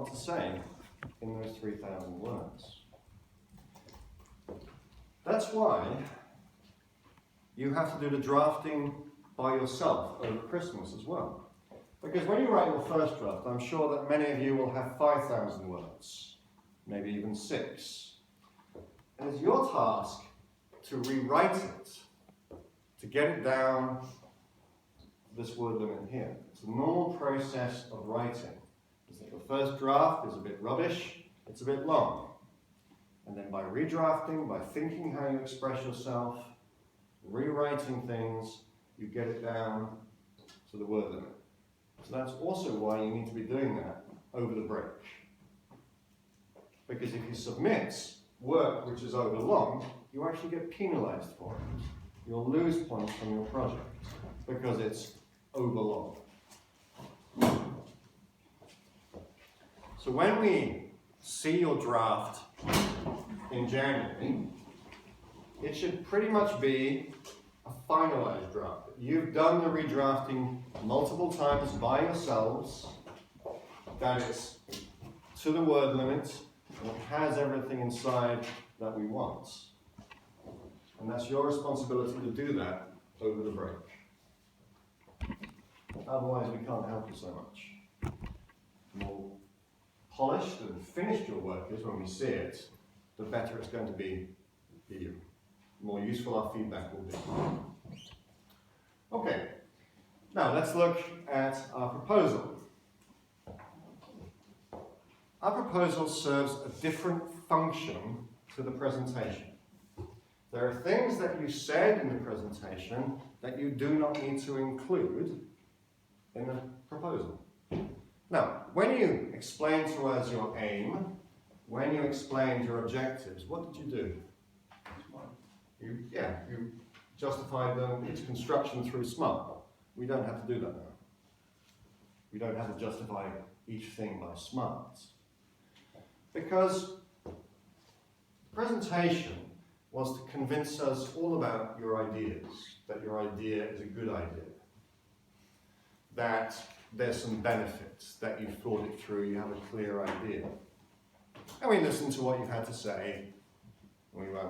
lot to say in those 3,000 words. That's why you have to do the drafting by yourself over Christmas as well. Because when you write your first draft, I'm sure that many of you will have 5,000 words, maybe even 6. And it's your task to rewrite it, to get it down to this word limit here. It's a normal process of writing. Is that your first draft is a bit rubbish, it's a bit long. And then by redrafting, by thinking how you express yourself, rewriting things, you get it down to the word limit. So that's also why you need to be doing that over the break. Because if you submit work which is over long, you actually get penalized for it. You'll lose points from your project because it's over long. So when we see your draft in January, it should pretty much be a finalized draft. You've done the redrafting multiple times by yourselves, that it's to the word limit, and it has everything inside that we want. And that's your responsibility to do that over the break. Otherwise, we can't help you so much. The more polished and finished your work is when we see it, the better it's going to be for you. The more useful our feedback will be. Okay, now let's look at our proposal. Our proposal serves a different function to the presentation. There are things that you said in the presentation that you do not need to include in the proposal. Now, when you explained to us your aim, when you explained your objectives, what did you do? You justified its construction through SMART. We don't have to do that now. We don't have to justify each thing by SMART. Because the presentation was to convince us all about your ideas, that your idea is a good idea, that there's some benefits, that you've thought it through, you have a clear idea. And we listened to what you've had to say, and we went,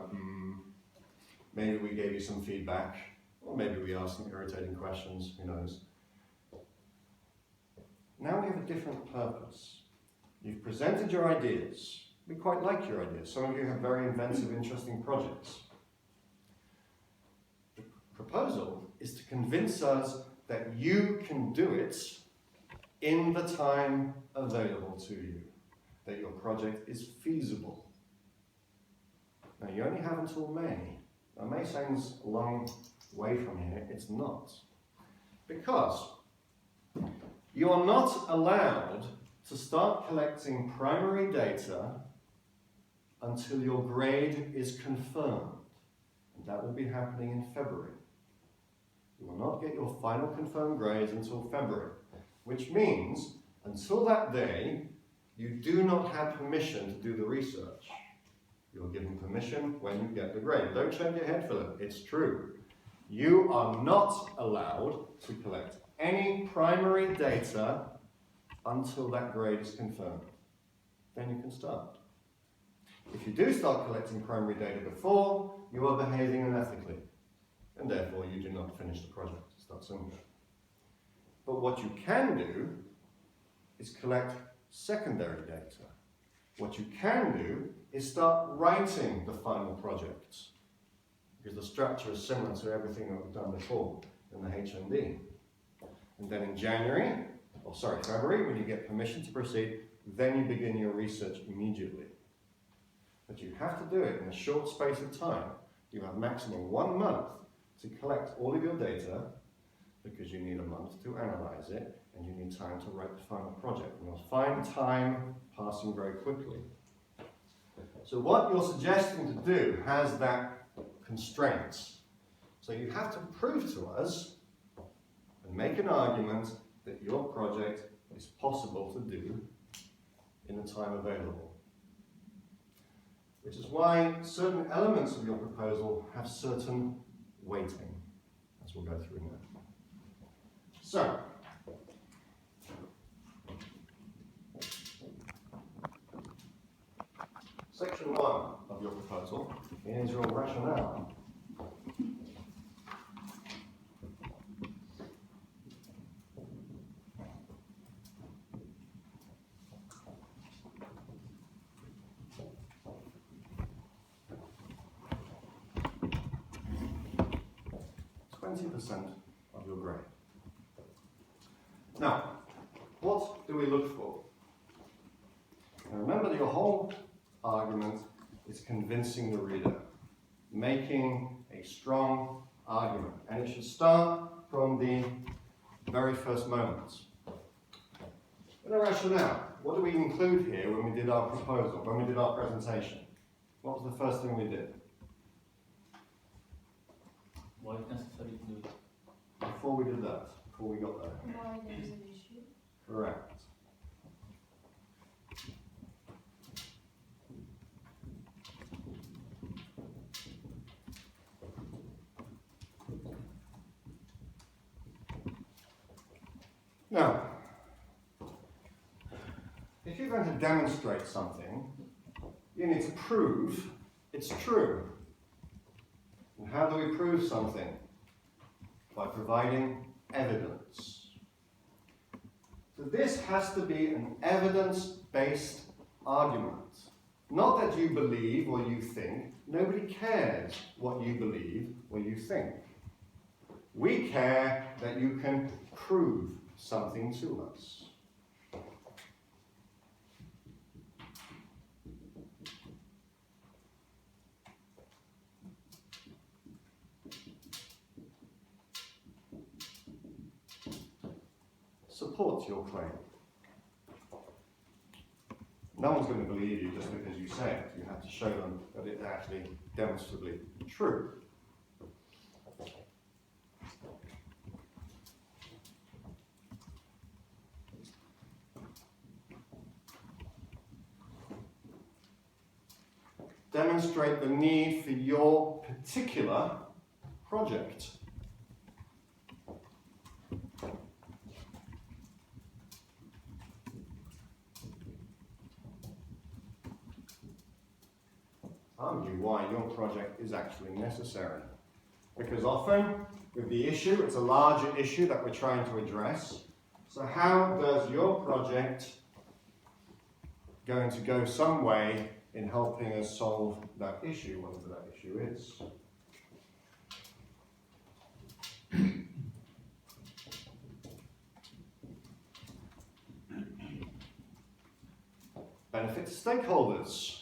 maybe we gave you some feedback, or maybe we asked some irritating questions, who knows. Now we have a different purpose. You've presented your ideas. We quite like your ideas. Some of you have very inventive, interesting projects. The proposal is to convince us that you can do it in the time available to you, that your project is feasible. Now you only have until May. Now May sounds a long way from here. It's not. Because you are not allowed to start collecting primary data until your grade is confirmed. And that will be happening in February. You will not get your final confirmed grades until February, which means until that day, you do not have permission to do the research. You're given permission when you get the grade. Don't shake your head, Philip. It's true. You are not allowed to collect any primary data until that grade is confirmed. Then you can start. If you do start collecting primary data before, you are behaving unethically, and therefore you do not finish the project. It's that simple. But what you can do is collect secondary data. What you can do is start writing the final project, because the structure is similar to everything that we've done before in the HND. And then in February, when you get permission to proceed, then you begin your research immediately. But you have to do it in a short space of time. You have maximum 1 month to collect all of your data, because you need a month to analyze it, and you need time to write the final project. And you'll find time passing very quickly. So what you're suggesting to do has that constraint. So you have to prove to us and make an argument that your project is possible to do in the time available. Which is why certain elements of your proposal have certain weighting, as we'll go through now. So, proposal, here's your rationale. % of your grade. Now, what do we look for? Now remember that your whole argument is convincing the reader, making a strong argument, and it should start from the very first moments. In a rationale, what do we include here when we did our proposal, when we did our presentation? What was the first thing we did? Why it's necessary to do it? Before we did that, before we got there. Why there's an issue? Correct. Now, if you're going to demonstrate something, you need to prove it's true. And how do we prove something? By providing evidence. So this has to be an evidence-based argument. Not that you believe or you think. Nobody cares what you believe or you think. We care that you can prove something to us. Support your claim. No one's going to believe you just because you say it. You have to show them that it's actually demonstrably true. Demonstrate the need for your particular project. Argue why your project is actually necessary. Because often, with the issue, it's a larger issue that we're trying to address. So how does your project going to go some way in helping us solve that issue, whatever that issue is? Benefit stakeholders.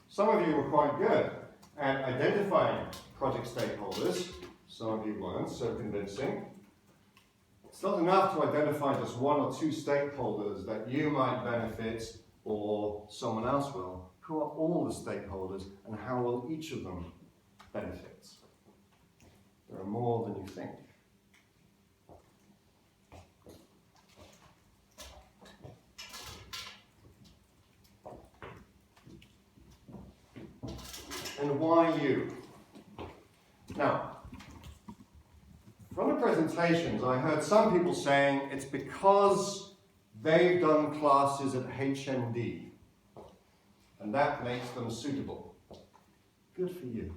Some of you were quite good at identifying project stakeholders. Some of you weren't so convincing. It's not enough to identify just one or two stakeholders that you might benefit or someone else will. Who are all the stakeholders and how will each of them benefit? There are more than you think. And why you? Now, from the presentations, I heard some people saying it's because they've done classes at HND, and that makes them suitable. Good for you.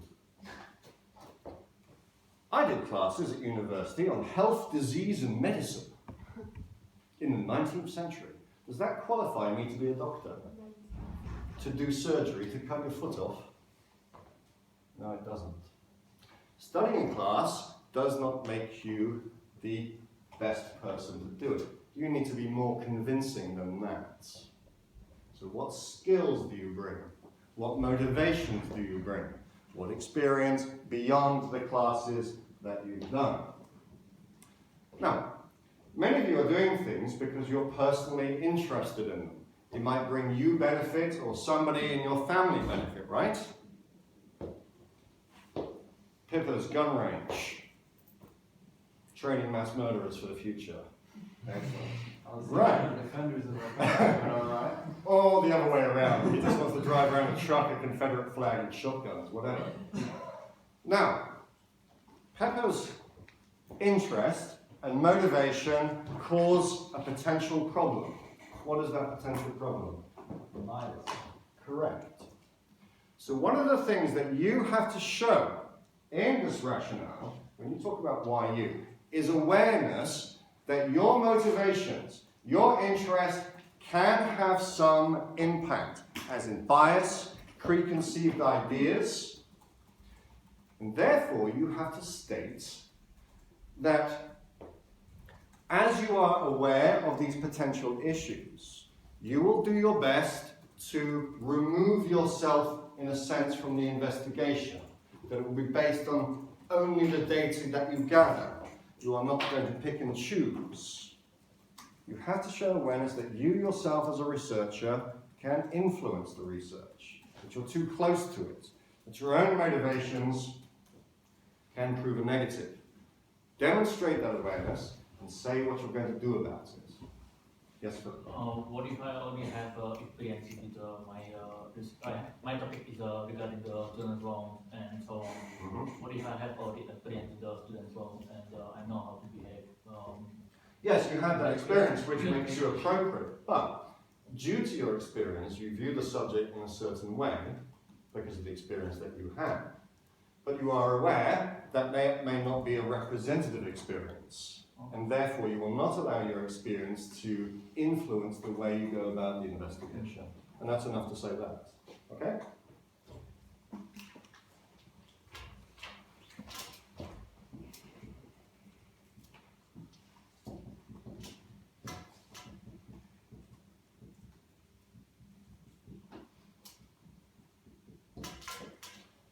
I did classes at university on health, disease, and medicine in the 19th century. Does that qualify me to be a doctor? To do surgery, to cut your foot off? No, it doesn't. Studying in class does not make you the best person to do it. You need to be more convincing than that. So what skills do you bring? What motivations do you bring? What experience beyond the classes that you've done? Now, many of you are doing things because you're personally interested in them. It might bring you benefit or somebody in your family benefit, right? Pippa's gun range. Training mass murderers for the future. Excellent. Right. Defenders of our Or the other way around. He just wants to drive around a truck, a Confederate flag, and shotguns, whatever. Now, Pepper's interest and motivation cause a potential problem. What is that potential problem? Bias. Correct. So one of the things that you have to show in this rationale, when you talk about why you, is awareness that your motivations, your interest can have some impact, as in bias, preconceived ideas, and therefore you have to state that as you are aware of these potential issues, you will do your best to remove yourself, in a sense, from the investigation. That it will be based on only the data that you gather. You are not going to pick and choose. You have to show awareness that you yourself as a researcher can influence the research, that you're too close to it, that your own motivations can prove a negative. Demonstrate that awareness and say what you're going to do about it. Yes, Philip? What if I already have experience with my topic is regarding the student loan and so on. What if I have already experience with the student loan and I know how to behave? Yes, you have that experience which makes you appropriate, but due to your experience, you view the subject in a certain way because of the experience that you have. But you are aware that may not be a representative experience. And therefore, you will not allow your experience to influence the way you go about the investigation. And that's enough to say that. Okay?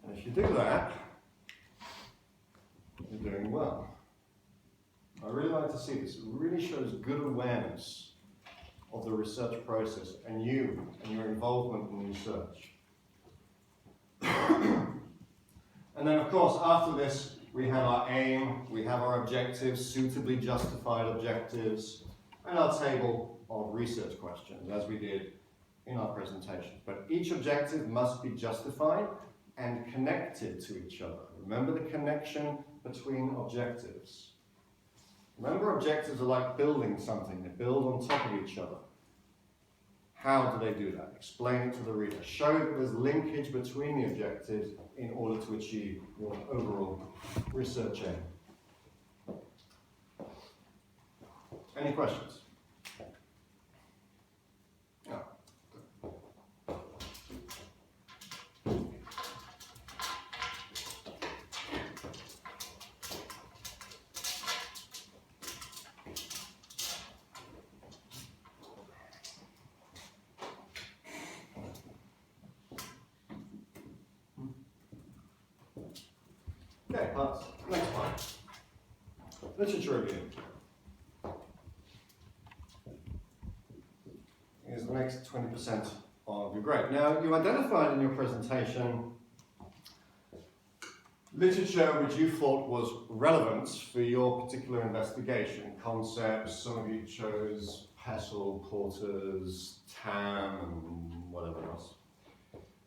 And if you do that, you're doing well. I really like to see this. It really shows good awareness of the research process and you and your involvement in research. And then, of course, after this, we have our aim, we have our objectives, suitably justified objectives, and our table of research questions, as we did in our presentation. But each objective must be justified and connected to each other. Remember the connection between objectives. Remember, objectives are like building something. They build on top of each other. How do they do that? Explain it to the reader. Show that there's linkage between the objectives in order to achieve your overall research aim. Any questions? No. Okay, pass. Next one. Literature review. Is the next 20% of your grade. Now, you identified in your presentation literature which you thought was relevant for your particular investigation. Concepts, some of you chose Hessel, Porter's, Tam, and whatever else.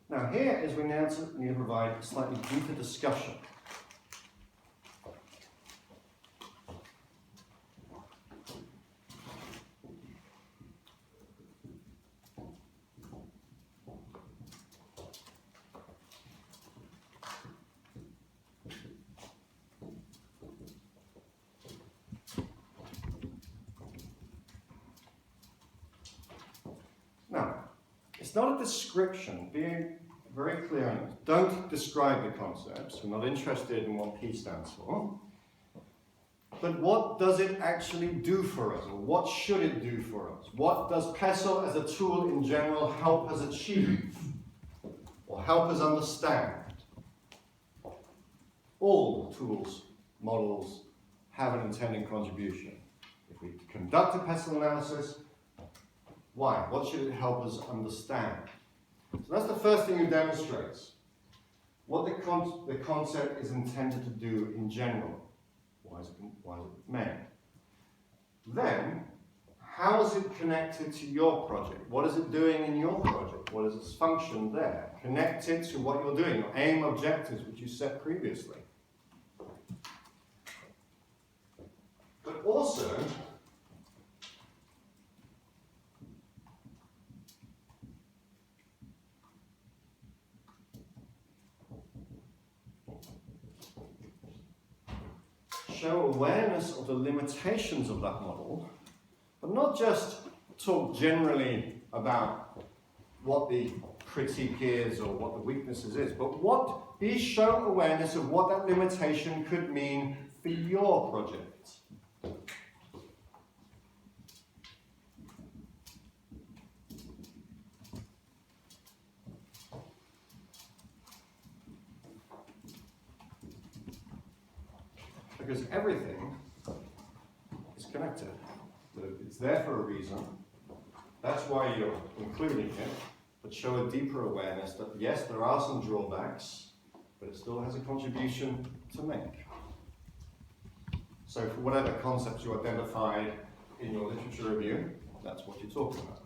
Now, here is we now need to provide a slightly deeper discussion. Now, it's not a description, being very clear on it. Don't describe the concepts. We're not interested in what P stands for. But what does it actually do for us? Or what should it do for us? What does PESTLE as a tool in general help us achieve? Or help us understand? All tools, models, have an intended contribution. If we conduct a PESTLE analysis, why? What should it help us understand? So that's the first thing you demonstrate. What the concept is intended to do in general. Why is it made? Then, how is it connected to your project? What is it doing in your project? What is its function there? Connect it to what you're doing, your aim objectives, which you set previously. But also, show awareness of the limitations of that model, but not just talk generally about what the critique is or what the weaknesses is, but be show awareness of what that limitation could mean for your project. Because everything is connected. It's there for a reason. That's why you're including it, but show a deeper awareness that yes, there are some drawbacks, but it still has a contribution to make. So for whatever concepts you identified in your literature review, that's what you're talking about.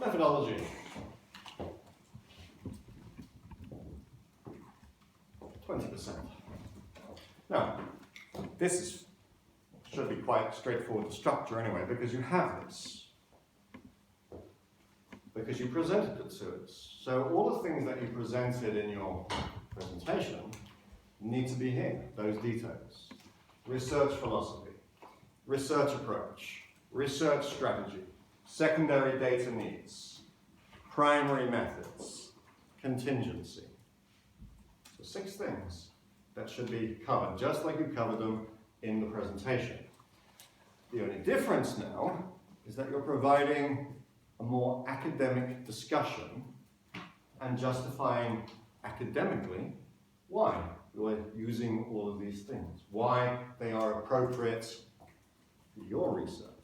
Methodology. 20%. Now, this should be quite straightforward to structure anyway, because you have this. Because you presented it to us. So all the things that you presented in your presentation need to be here, those details. Research philosophy, research approach, research strategy, secondary data needs, primary methods, contingency. So 6 things that should be covered, just like you covered them in the presentation. The only difference now is that you're providing a more academic discussion and justifying academically why you're using all of these things, why they are appropriate for your research.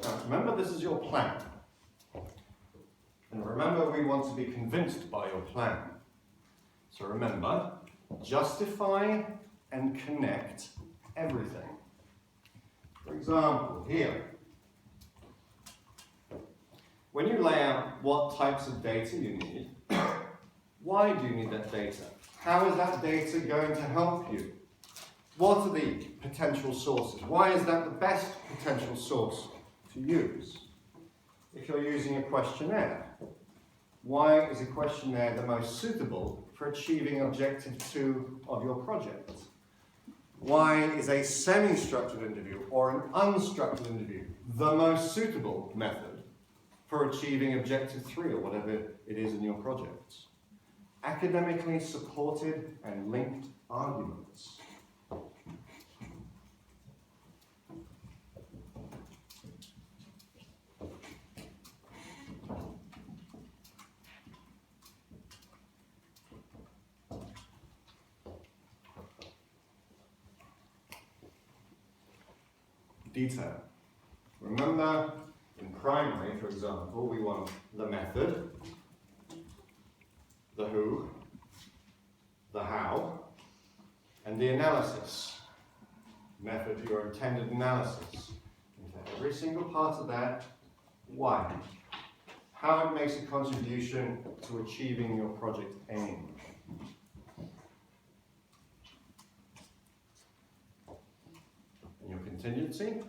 Now, remember, this is your plan. And remember, we want to be convinced by your plan. So remember, justify and connect everything. For example, here, when you lay out what types of data you need, why do you need that data? How is that data going to help you? What are the potential sources? Why is that the best potential source to use? If you're using a questionnaire, why is a questionnaire the most suitable for achieving objective 2 of your project? Why is a semi-structured interview or an unstructured interview the most suitable method for achieving objective 3 or whatever it is in your project? Academically supported and linked arguments. Detail. Remember, in primary, for example, we want the method, the who, the how, and the analysis. Method, your intended analysis. And for every single part of that, why? How it makes a contribution to achieving your project aim. And your contingency,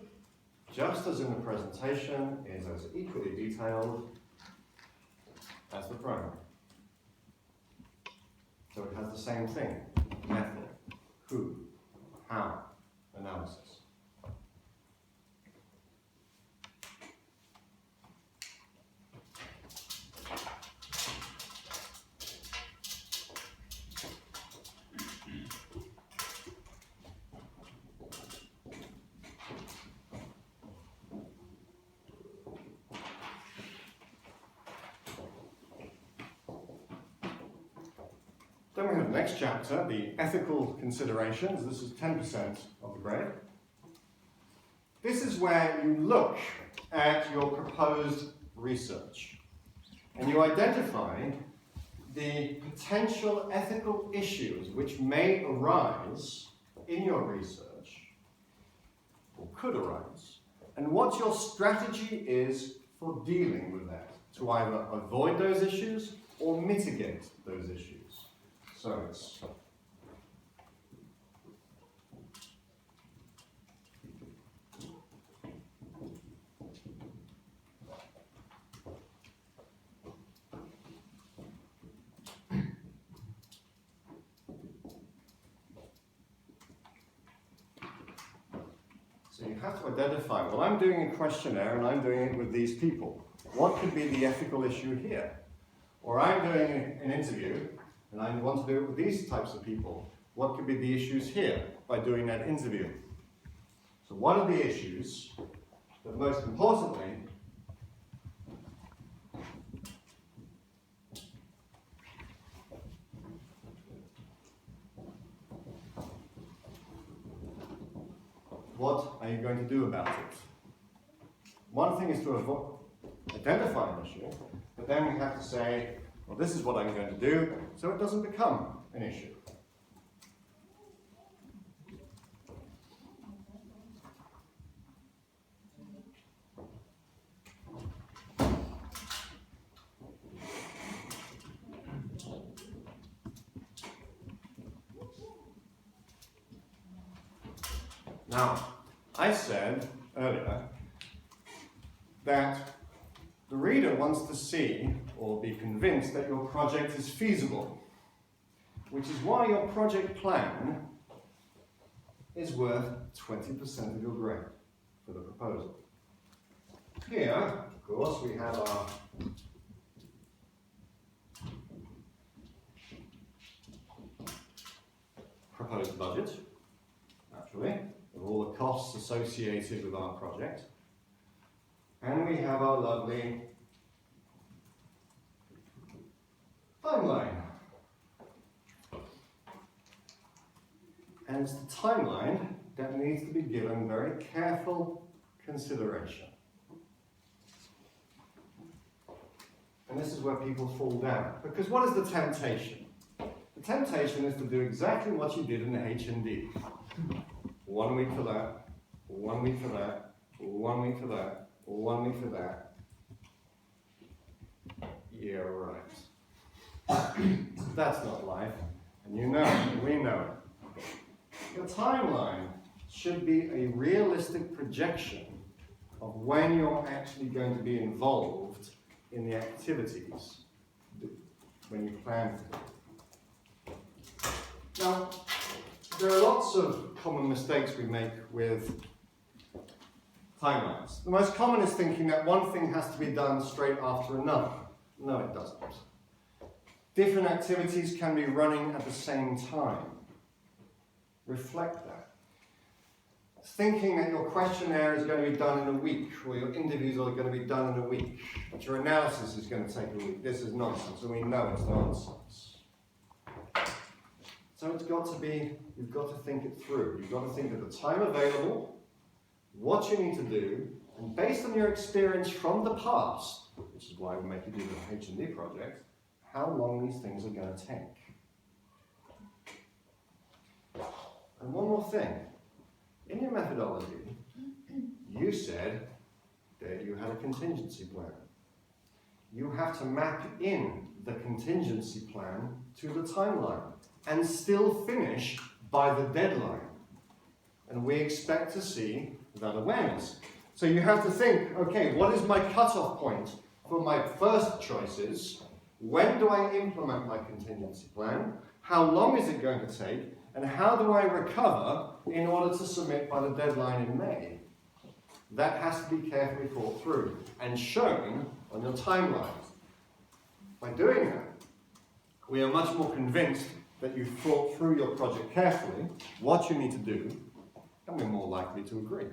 just as in the presentation, is as equally detailed as the primary. So it has the same thing: method, who, how, analysis. Then we have the next chapter, the ethical considerations. This is 10% of the bread. This is where you look at your proposed research and you identify the potential ethical issues which may arise in your research, or could arise, and what your strategy is for dealing with that, to either avoid those issues or mitigate those issues. So it's so you have to identify, well, I'm doing a questionnaire and I'm doing it with these people. What could be the ethical issue here? Or I'm doing an interview and I want to do it with these types of people. What could be the issues here by doing that interview? So what are the issues? But most importantly, what are you going to do about it? One thing is to identify an issue, but then we have to say, well, this is what I'm going to do, so it doesn't become an issue. Now, I said earlier that the reader wants to see or be convinced that your project is feasible, which is why your project plan is worth 20% of your grade for the proposal. Here, of course, we have our proposed budget, naturally, with all the costs associated with our project. And we have our lovely timeline. And it's the timeline that needs to be given very careful consideration. And this is where people fall down. Because what is the temptation? The temptation is to do exactly what you did in the HND. 1 week for that, 1 week for that, 1 week for that, 1 week for that. Yeah, right. That's not life. And you know it, and we know it. Your timeline should be a realistic projection of when you're actually going to be involved in the activities when you plan to. Now, there are lots of common mistakes we make with timelines. The most common is thinking that one thing has to be done straight after another. No, it doesn't. Different activities can be running at the same time. Reflect that. Thinking that your questionnaire is going to be done in a week, or your interviews are going to be done in a week, but your analysis is going to take a week. This is nonsense, and we know it's nonsense. So it's got to be, you've got to think it through. You've got to think of the time available, what you need to do, and based on your experience from the past, which is why we make you do the H&D project, how long these things are going to take. And one more thing. In your methodology, you said that you had a contingency plan. You have to map in the contingency plan to the timeline and still finish by the deadline. And we expect to see that awareness. So you have to think, okay, what is my cutoff point for my first choices? When do I implement my contingency plan? How long is it going to take? And how do I recover in order to submit by the deadline in May? That has to be carefully thought through and shown on your timeline. By doing that, we are much more convinced that you've thought through your project carefully, what you need to do, and we're more likely to agree.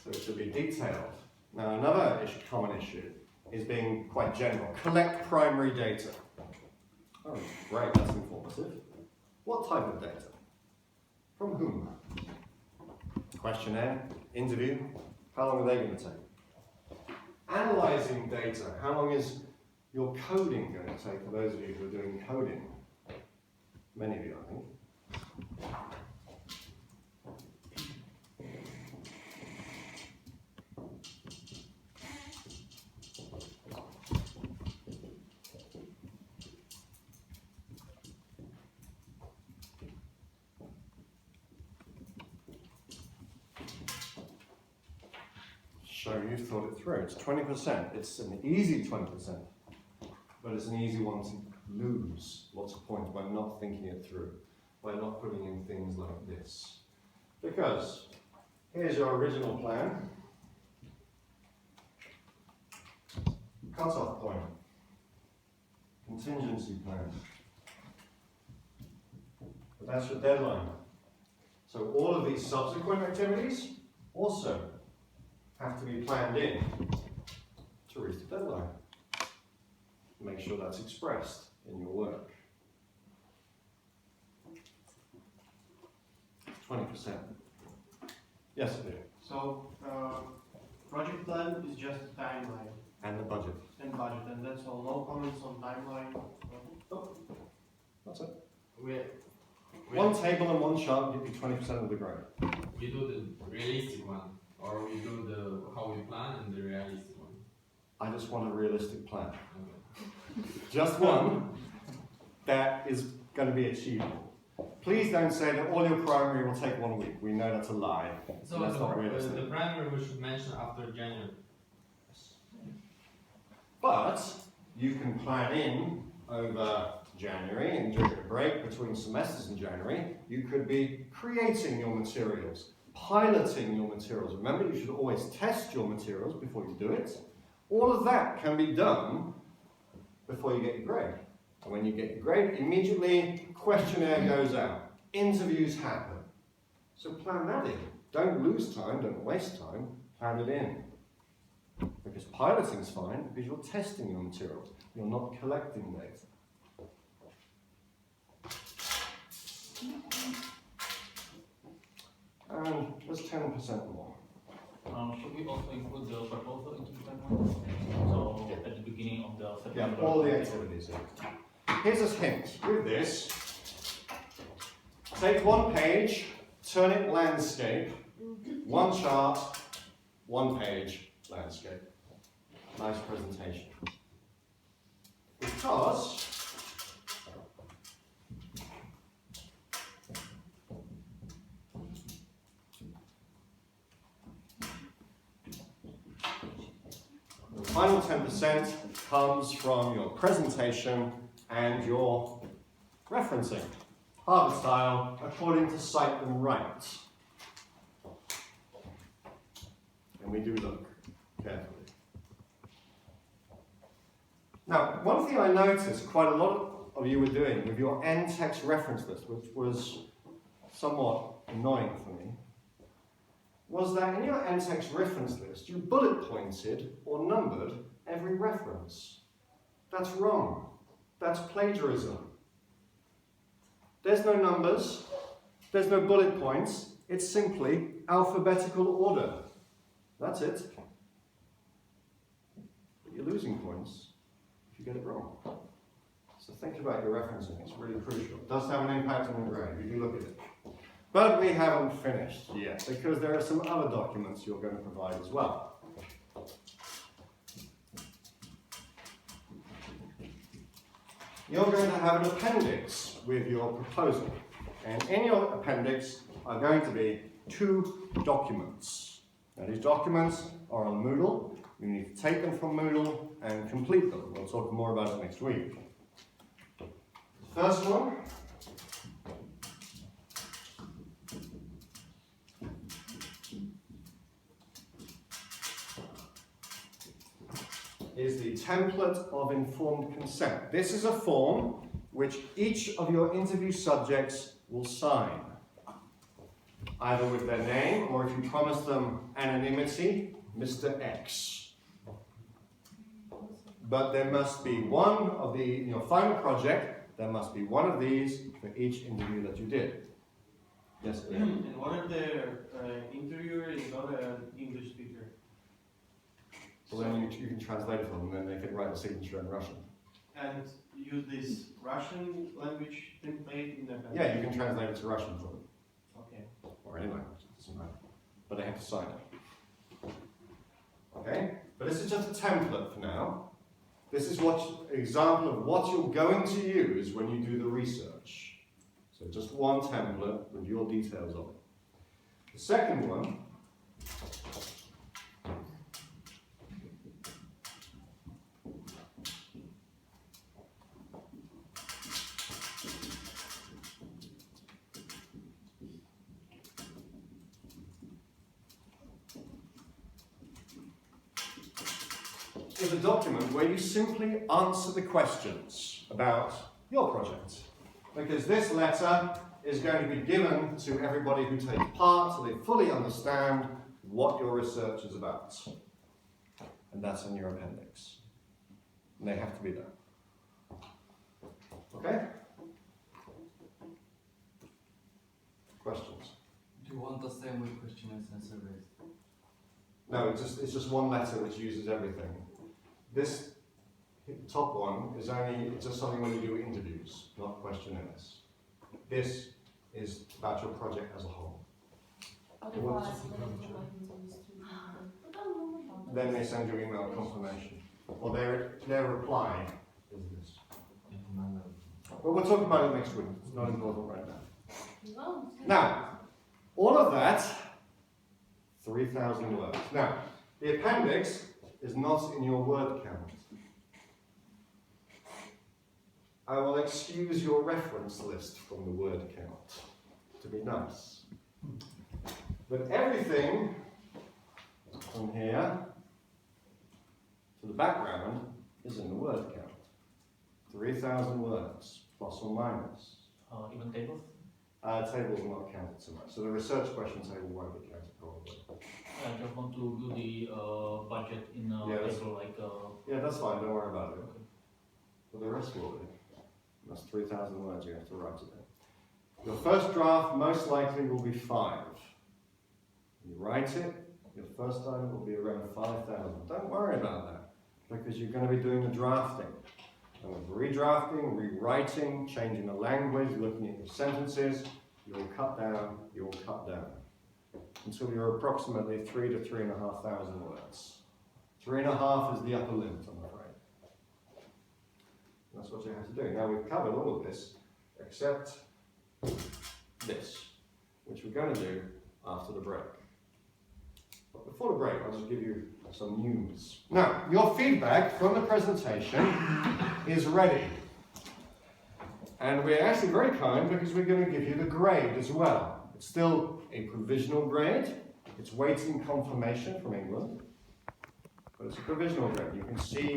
So it should be detailed. Now another common issue is being quite general. Collect primary data. Oh, great, that's informative. What type of data? From whom? Questionnaire, interview, how long are they going to take? Analyzing data, how long is your coding going to take for those of you who are doing coding? Many of you, I think. So you thought it through. It's 20%. It's an easy 20%, but it's an easy one to lose lots of points by not thinking it through, by not putting in things like this. Because here's your original plan. Cut-off point. Contingency plan. But that's your deadline. So all of these subsequent activities also have to be planned in to reach the deadline. Make sure that's expressed in your work. 20%. Yes, dear. So, project plan is just a timeline And the budget. and budget, and that's all. No comments on timeline. That's it. We One table and one chart give you 20% of the grade. we do the realistic one, or we do the how we plan and the realistic one. I just want a realistic plan. Okay. Just one that is going to be achievable. Please don't say that all your primary will take 1 week. We know that's a lie. So That's not the realistic. primary we should mention after January. But you can plan in over January, and during a break between semesters in January, you could be creating your materials, piloting your materials. Remember, you should always test your materials before you do it. All of that can be done before you get your grade. And when you get your grade, immediately questionnaire goes out, interviews happen. So plan that in. Don't lose time, don't waste time, plan it in. Because piloting's fine, because you're testing your materials, you're not collecting data. And there's 10% more. Should we also include the proposal into the timeline? So at the beginning of the Yeah, September. all the activities. Here's a hint with this. Take one page, turn it landscape, one chart, one page, landscape. Nice presentation. Because the final 10% comes from your presentation and your referencing. Harvard style, according to Cite and Write. And we do look carefully. Now, one thing I noticed quite a lot of you were doing with your end-text reference list, which was somewhat annoying for me, was that in your end-text reference list, you bullet pointed or numbered every reference. That's wrong. That's plagiarism. There's no numbers, there's no bullet points, it's simply alphabetical order. That's it. But you're losing points if you get it wrong. So think about your referencing, it's really crucial. It does have an impact on your grade, you do look at it. But we haven't finished yet, because there are some other documents you're going to provide as well. You're going to have an appendix with your proposal. And in your appendix are going to be 2 documents. Now these documents are on Moodle. You need to take them from Moodle and complete them. We'll talk more about it next week. The first one is the template of informed consent. This is a form which each of your interview subjects will sign, either with their name or, if you promise them anonymity, Mr. X. but there must be one of the, in your final project, there must be one of these for each interview that you did. Yes, Ian? And what if the interviewer is not an English speaker? So then you can translate it for them, and then they can write the signature in Russian. And use this Russian language template in the appendix? Yeah, you can translate it to Russian for them, Okay. or any language, it doesn't matter. But they have to sign it. Okay? But this is just a template for now. This is what example of what you're going to use when you do the research. So just one template with your details on it. The second one is a document where you simply answer the questions about your project. Because this letter is going to be given to everybody who takes part so they fully understand what your research is about. And that's in your appendix. And they have to be there. Okay? Questions? Do you want the same with questionnaires and surveys? No, it's just one letter which uses everything. This top one is only just something when you do interviews, not questionnaires. This is about your project as a whole. Then they send you email confirmation. Or their reply is this. But we'll talk about it next week. It's not important right now. Now, all of that, 3,000 words. Now, the appendix is not in your word count. I will excuse your reference list from the word count, to be nice. But everything from here to the background is in the word count. 3,000 words, plus or minus. Even tables? Tables are not counted so much, so the research question table won't be counted probably. I just want to do the budget in a Yeah, that's- table like. Yeah, that's fine, don't worry about it. Okay. But the rest will be. That's 3,000 words you have to write it in. Your first draft most likely will be 5. You write it, your first time will be around 5,000. Don't worry about that, because you're going to be doing the drafting. And with redrafting, rewriting, changing the language, looking at your sentences, you'll cut down, until you're approximately 3,000 to 3,500 words. 3.5 is the upper limit, I'm afraid. That's what you have to do. Now we've covered all of this, except this, which we're going to do after the break. But before the break, I'll just give you some news. Now, your feedback from the presentation is ready. And we're actually very kind because we're going to give you the grade as well. It's still a provisional grade. It's waiting confirmation from England. But it's a provisional grade. You can see